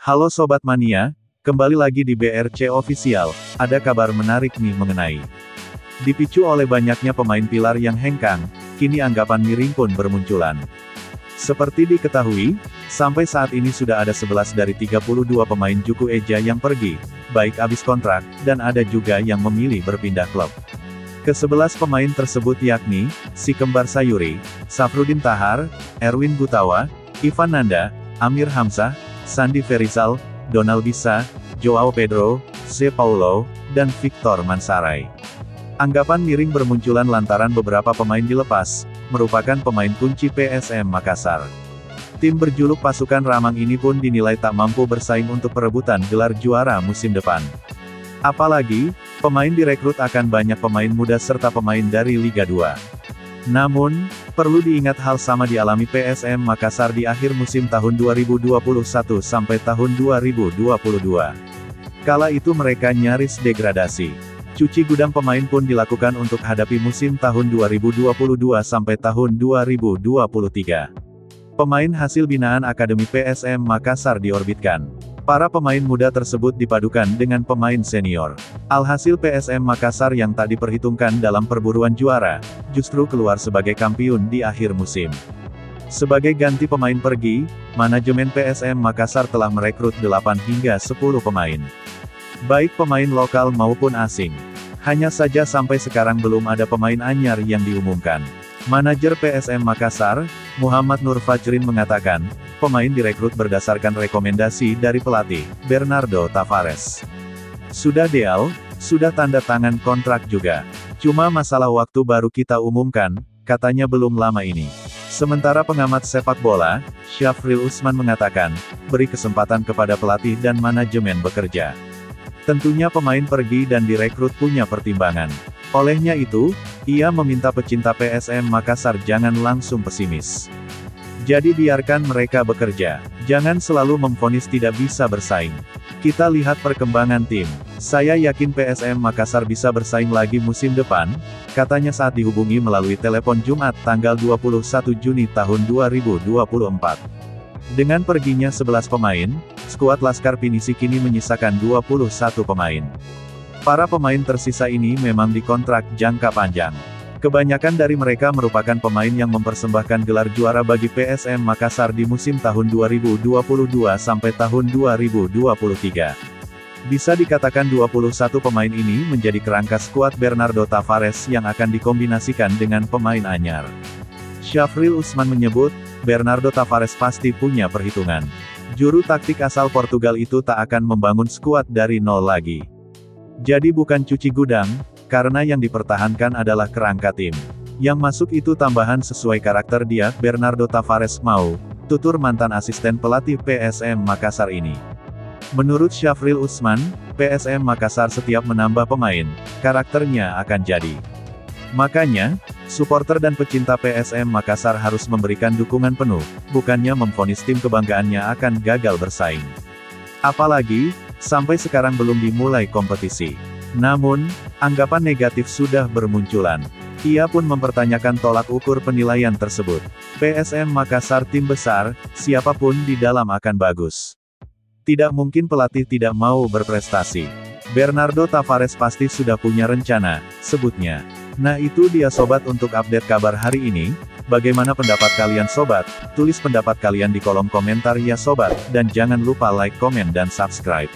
Halo Sobat Mania, kembali lagi di BRC Official, ada kabar menarik nih mengenai. Dipicu oleh banyaknya pemain pilar yang hengkang, kini anggapan miring pun bermunculan. Seperti diketahui, sampai saat ini sudah ada 11 dari 32 pemain Juku Eja yang pergi, baik habis kontrak, dan ada juga yang memilih berpindah klub. Ke-11 pemain tersebut yakni, si kembar Sayuri, Safrudin Tahar, Erwin Gutawa, Ivan Nanda, Amir Hamzah, Sandi Ferizal, Donald Bisa, Joao Pedro, C. Paulo, dan Victor Mansaray. Anggapan miring bermunculan lantaran beberapa pemain dilepas, merupakan pemain kunci PSM Makassar. Tim berjuluk pasukan Ramang ini pun dinilai tak mampu bersaing untuk perebutan gelar juara musim depan. Apalagi, pemain direkrut akan banyak pemain muda serta pemain dari Liga 2. Namun, perlu diingat hal sama dialami PSM Makassar di akhir musim tahun 2021 sampai tahun 2022. Kala itu mereka nyaris degradasi. Cuci gudang pemain pun dilakukan untuk hadapi musim tahun 2022 sampai tahun 2023. Pemain hasil binaan Akademi PSM Makassar diorbitkan. Para pemain muda tersebut dipadukan dengan pemain senior. Alhasil PSM Makassar yang tak diperhitungkan dalam perburuan juara, justru keluar sebagai kampiun di akhir musim. Sebagai ganti pemain pergi, manajemen PSM Makassar telah merekrut 8 hingga 10 pemain. Baik pemain lokal maupun asing. Hanya saja sampai sekarang belum ada pemain anyar yang diumumkan. Manajer PSM Makassar, Muhammad Nur Fajrin mengatakan, pemain direkrut berdasarkan rekomendasi dari pelatih, Bernardo Tavares. Sudah deal, sudah tanda tangan kontrak juga. Cuma masalah waktu baru kita umumkan, katanya belum lama ini. Sementara pengamat sepak bola, Syafril Usman mengatakan, beri kesempatan kepada pelatih dan manajemen bekerja. Tentunya pemain pergi dan direkrut punya pertimbangan. Olehnya itu, ia meminta pecinta PSM Makassar jangan langsung pesimis. Jadi biarkan mereka bekerja. Jangan selalu memvonis tidak bisa bersaing. Kita lihat perkembangan tim. Saya yakin PSM Makassar bisa bersaing lagi musim depan, katanya saat dihubungi melalui telepon Jumat tanggal 21 Juni tahun 2024. Dengan perginya 11 pemain, skuad Laskar Pinisi kini menyisakan 21 pemain. Para pemain tersisa ini memang dikontrak jangka panjang. Kebanyakan dari mereka merupakan pemain yang mempersembahkan gelar juara bagi PSM Makassar di musim tahun 2022 sampai tahun 2023. Bisa dikatakan 21 pemain ini menjadi kerangka skuad Bernardo Tavares yang akan dikombinasikan dengan pemain anyar. Syafril Usman menyebut, Bernardo Tavares pasti punya perhitungan. Juru taktik asal Portugal itu tak akan membangun skuad dari nol lagi. Jadi bukan cuci gudang, karena yang dipertahankan adalah kerangka tim. Yang masuk itu tambahan sesuai karakter dia, Bernardo Tavares mau, tutur mantan asisten pelatih PSM Makassar ini. Menurut Syafril Usman, PSM Makassar setiap menambah pemain, karakternya akan jadi. Makanya, supporter dan pecinta PSM Makassar harus memberikan dukungan penuh, bukannya memvonis tim kebanggaannya akan gagal bersaing. Apalagi, sampai sekarang belum dimulai kompetisi. Namun, anggapan negatif sudah bermunculan. Ia pun mempertanyakan tolak ukur penilaian tersebut. PSM Makassar tim besar, siapapun di dalam akan bagus. Tidak mungkin pelatih tidak mau berprestasi. Bernardo Tavares pasti sudah punya rencana, sebutnya. Nah itu dia sobat untuk update kabar hari ini. Bagaimana pendapat kalian sobat? Tulis pendapat kalian di kolom komentar ya sobat, dan jangan lupa like, komen dan subscribe.